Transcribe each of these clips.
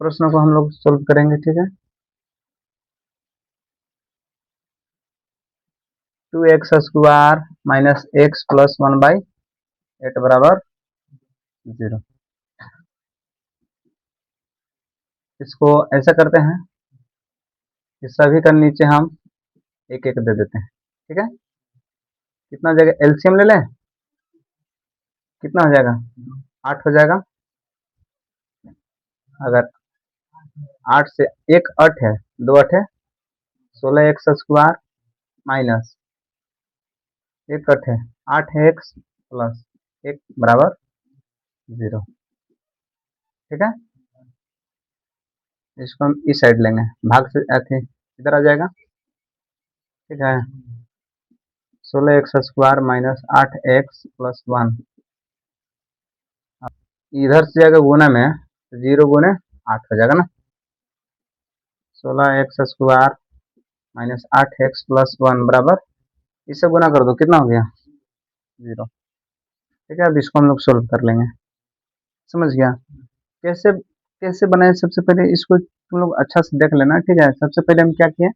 प्रश्न को हम लोग सोल्व करेंगे, ठीक है। 2x² माइनस एक्स प्लस 1/8 बराबर 0। इसको ऐसा करते हैं कि सभी का नीचे हम एक एक दे देते हैं, ठीक है। कितना हो जाएगा, एलसीएम ले लें, कितना हो जाएगा, 8 हो जाएगा। अगर 8 से एक 8 है, 2 8 है, 16x² माइनस एक 8 है, 8x प्लस 1 बराबर 0, ठीक है। इसको हम इस साइड लेंगे, भाग से ऐसे इधर आ जाएगा, ठीक है। 16x² माइनस 8x प्लस 1 इधर से जाएगा गुना में, 0 गुने 8 हो जाएगा ना। 16x² माइनस 8x प्लस 1 बराबर, इससे गुना कर दो, कितना हो गया, 0, ठीक है। अब इसको हम लोग सोल्व कर लेंगे, समझ गया। कैसे कैसे बनाए, सबसे पहले इसको तुम लोग अच्छा से देख लेना, ठीक है। सबसे पहले हम क्या किए,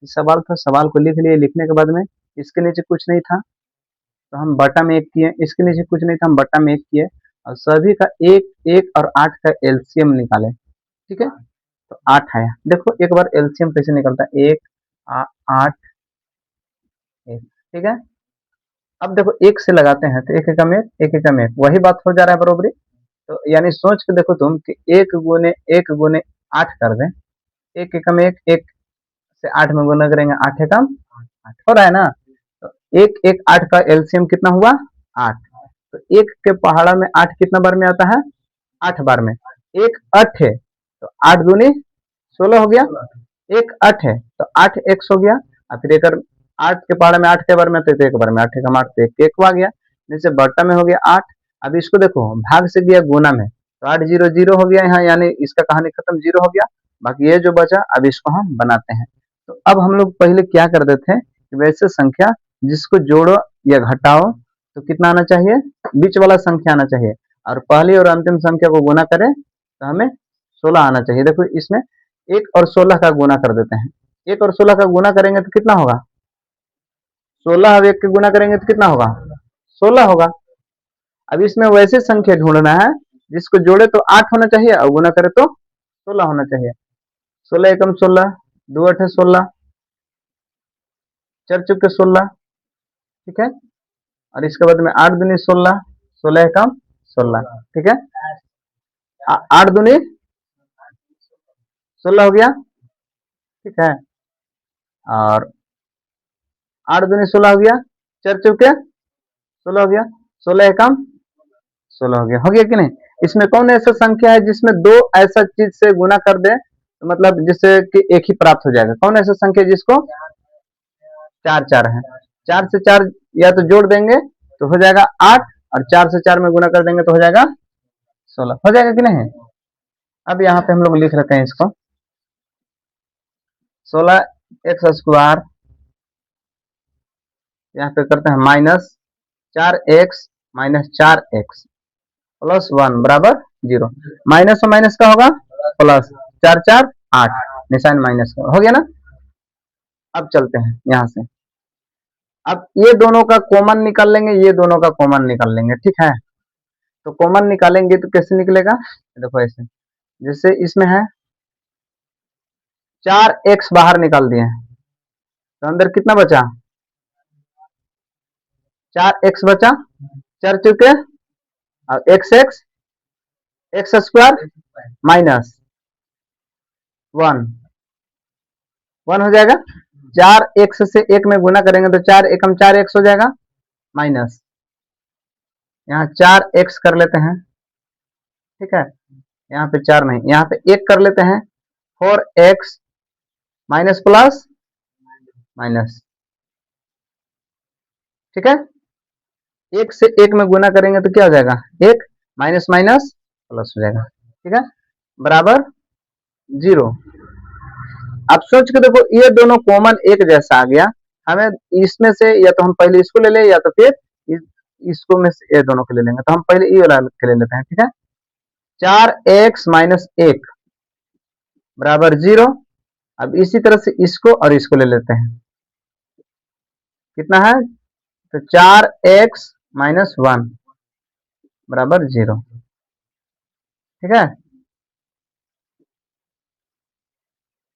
सवाल था, सवाल को लिख लिए, लिखने के बाद में इसके नीचे कुछ नहीं था तो हम बटा में 1 किए, इसके नीचे कुछ नहीं था हम बटा में 1 किए, और सभी का 1 1 और 8 का एलसीएम निकाले, ठीक है। तो 8 आया, देखो एक बार एलसीएम कैसे निकलता है, 1 8 1, ठीक है। अब देखो 1 से लगाते हैं तो 1 एकम 1 1 एकम 1, वही बात हो जा रहा है बरोबरी। तो यानी सोच के देखो तुम कि 1 गुने 8 कर दें, 1 एकम 1 1 से 8 में गुना करेंगे, 8 एकम 8 हो रहा है ना। तो 1 1 8 का एलसीएम कितना हुआ, 8। तो 1 के पहाड़ा में 8 कितना बार में आता है, 8 बार में। 1 8 है तो 8 दूनी 16 हो गया, 1 8 है तो 8 x हो गया, और फिर एक 8 के पहाड़े में 8 के बार में, तो 1 बार में 8 एकम 8 तो 1 1 आ गया, जैसे बट्टा में हो गया 8। अब इसको देखो भाग से गया गुना में, तो 8 0 0 हो गया यहाँ, यानी इसका कहानी खत्म, 0 हो गया। बाकी ये जो बचा अब इसको हम बनाते हैं। तो अब हम लोग पहले क्या कर देते हैं कि वैसे संख्या जिसको जोड़ो या घटाओ तो कितना आना चाहिए, बीच वाला संख्या आना चाहिए, और पहली और अंतिम संख्या को गुना करें तो हमें 16 आना चाहिए। देखो इसमें 1 और 16 का गुना कर देते हैं, 1 और 16 का गुना करेंगे तो कितना होगा, 16 और 1 के गुना करेंगे तो कितना होगा, 16 होगा। अब इसमें वैसे संख्या ढूंढना है जिसको जोड़े तो 8 होना चाहिए और गुना करे तो 16 होना चाहिए। 16 एकम 16, 2 8 16, 4 चौके 16, ठीक है। और इसके बाद में 8 दूनी 16, 16 एकम 16, ठीक है। 8 दूनी 16 हो गया, ठीक है। और 8 दूनी 16 हो गया, 4 चौके 16 हो गया, 16 एकम 16 हो गया कि नहीं। इसमें कौन ऐसा संख्या है जिसमें दो ऐसा चीज से गुना कर दे तो मतलब जिससे कि एक ही प्राप्त हो जाएगा, कौन ऐसा संख्या जिसको 4 4 है, 4 से 4 या तो जोड़ देंगे तो हो जाएगा 8, और 4 से 4 में गुना कर देंगे तो हो जाएगा 16, हो जाएगा कि नहीं। अब यहाँ पे हम लोग लिख रखे हैं इसको, 16x², यहाँ पे करते हैं minus 4x minus 4x plus 1 बराबर 0। माइनस और माइनस का होगा प्लस, 4 4 8, निशान माइनस का हो गया ना। अब चलते हैं यहाँ से, अब ये दोनों का कॉमन निकाल लेंगे, ये दोनों का कॉमन निकाल लेंगे, ठीक है। तो कॉमन निकालेंगे तो कैसे निकलेगा, देखो ऐसे, जैसे इसमें है 4x बाहर निकाल दिए तो अंदर कितना बचा, 4x बचा, 4 चुके और x² माइनस 1 1 हो जाएगा। 4x से 1 में गुना करेंगे तो 4 एकम 4x हो जाएगा, माइनस यहाँ 4x कर लेते हैं, ठीक है। यहाँ पे 4 नहीं, यहाँ पे 1 कर लेते हैं, 4x माइनस प्लस माइनस, ठीक है। 1 से 1 में गुना करेंगे तो क्या हो जाएगा, 1 माइनस माइनस प्लस हो जाएगा, ठीक है, बराबर 0। अब सोच के देखो ये दोनों कॉमन एक जैसा आ गया, हमें इसमें से या तो हम पहले इसको ले लें या तो फिर इसको में से ये दोनों को ले लेंगे, तो हम पहले ये वाला के ले लेते हैं, ठीक है। 4x माइनस 1 बराबर 0। अब इसी तरह से इसको और इसको ले लेते हैं, कितना है, तो 4x माइनस 1 बराबर 0। ठीक है,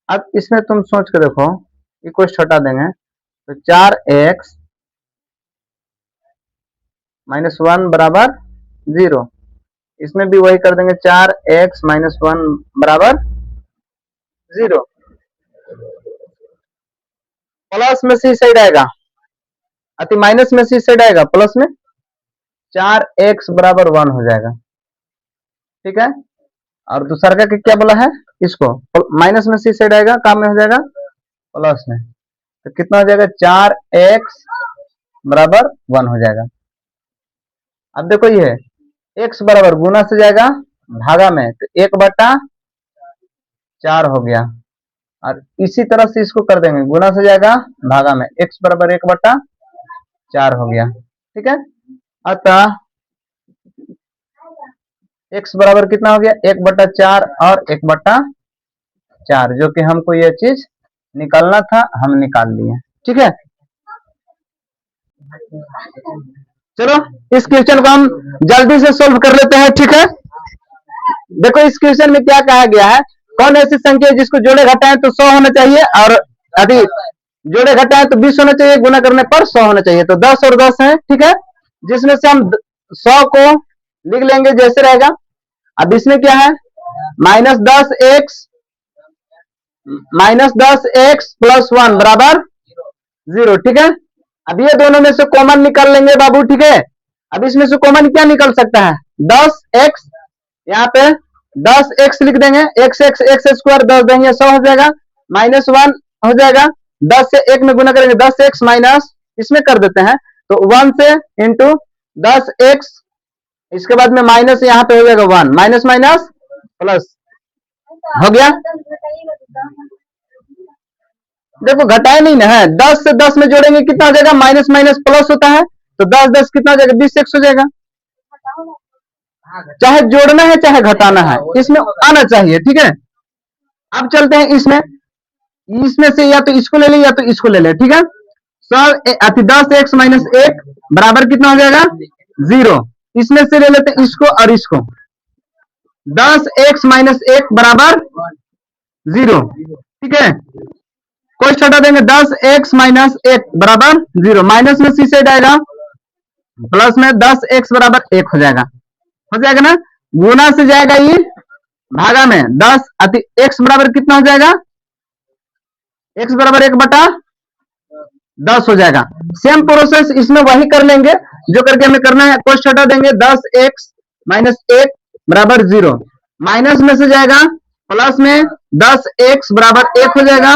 अब इसमें तुम सोच के देखो, ये कुछ हटा देंगे तो 4x माइनस 1 बराबर 0। इसमें भी वही कर देंगे, 4x माइनस 1 बराबर 0। प्लस में से साइड आएगा, अति माइनस में से साइड आएगा, प्लस में 4x बराबर 1 हो जाएगा। ठीक है, और दूसरा का क्या बोला है, इसको माइनस में से साइड आएगा, काम में हो जाएगा प्लस में, तो कितना हो जाएगा, 4x बराबर 1 हो जाएगा। अब देखो ये x बराबर गुना से जाएगा भागा में, तो 1/4 हो गया, और इसी तरह से इसको कर देंगे, गुना से जाएगा भागा में, x बराबर 1/4 हो गया। ठीक है, अतः x बराबर कितना हो गया, 1/4 और 1/4, जो कि हमको यह चीज निकालना था, हम निकाल लिए। ठीक है, चलो इस क्वेश्चन को हम जल्दी से सोल्व कर लेते हैं। ठीक है, देखो इस क्वेश्चन में क्या कहा गया है, कौन ऐसी संख्या है जिसको जोड़े घटाएं तो 100 होना चाहिए, और यदि जोड़े घटाएं तो 20 होना चाहिए, गुना करने पर 100 होना चाहिए, तो 10 और 10 है। ठीक है, जिसमें से हम 100 को लिख लेंगे जैसे रहेगा। अब इसमें क्या है, -10x प्लस 1 बराबर 0। ठीक है, अब ये दोनों में से कॉमन निकाल लेंगे बाबू। ठीक है, अब इसमें से कॉमन क्या निकल सकता है, 10x, यहाँ पे 10x लिख देंगे, x स्क्वायर 10 देंगे 100 हो जाएगा, -1 हो जाएगा, 10 से 1 में गुना करेंगे, 10x माइनस इसमें कर देते हैं, तो 1 से इंटू 10x, इसके बाद में माइनस यहाँ पे हो जाएगा 1, माइनस माइनस प्लस हो गया। देखो घटाए नहीं ना है, 10 से 10 में जोड़ेंगे कितना हो जाएगा, माइनस माइनस प्लस होता है, तो 10 10 कितना हो जाएगा, 20x हो जाएगा। चाहे जोड़ना है चाहे घटाना है, इसमें आना चाहिए। ठीक है, अब चलते हैं इसमें, इसमें से या तो इसको ले ले या तो इसको ले ले। ठीक है, सर 10x माइनस 1 बराबर कितना हो जाएगा, 0। इसमें से ले लेते हैं इसको और इसको, 10x माइनस 1 बराबर 0। ठीक है, कोई हटा देंगे, 10x माइनस 1 बराबर 0, माइनस में सी साइड आएगा, प्लस में 10x बराबर 1 हो जाएगा ना, गुना से जाएगा ये भागा में 10, अति x बराबर कितना हो जाएगा, x बराबर 1/10 हो जाएगा। सेम प्रोसेस इसमें वही कर लेंगे जो करके हमें करना है, कोष्ट हटा देंगे, 10x माइनस 1 बराबर 0, माइनस में से जाएगा प्लस में 10x बराबर 1 हो जाएगा,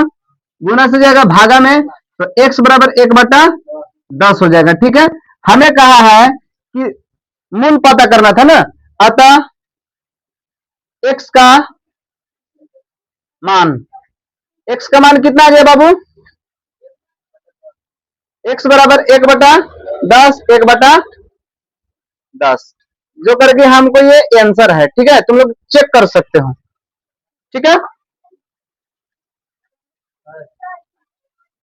गुना से जाएगा भागा में, तो x बराबर 1/10 हो जाएगा। ठीक है, हमें कहा है कि मूल पता करना था ना, अतः x का मान, x का मान कितना आ गया बाबू, x बराबर 1/10, 1/10, जो करके हमको ये आंसर है। ठीक है, तुम लोग चेक कर सकते हो। ठीक है,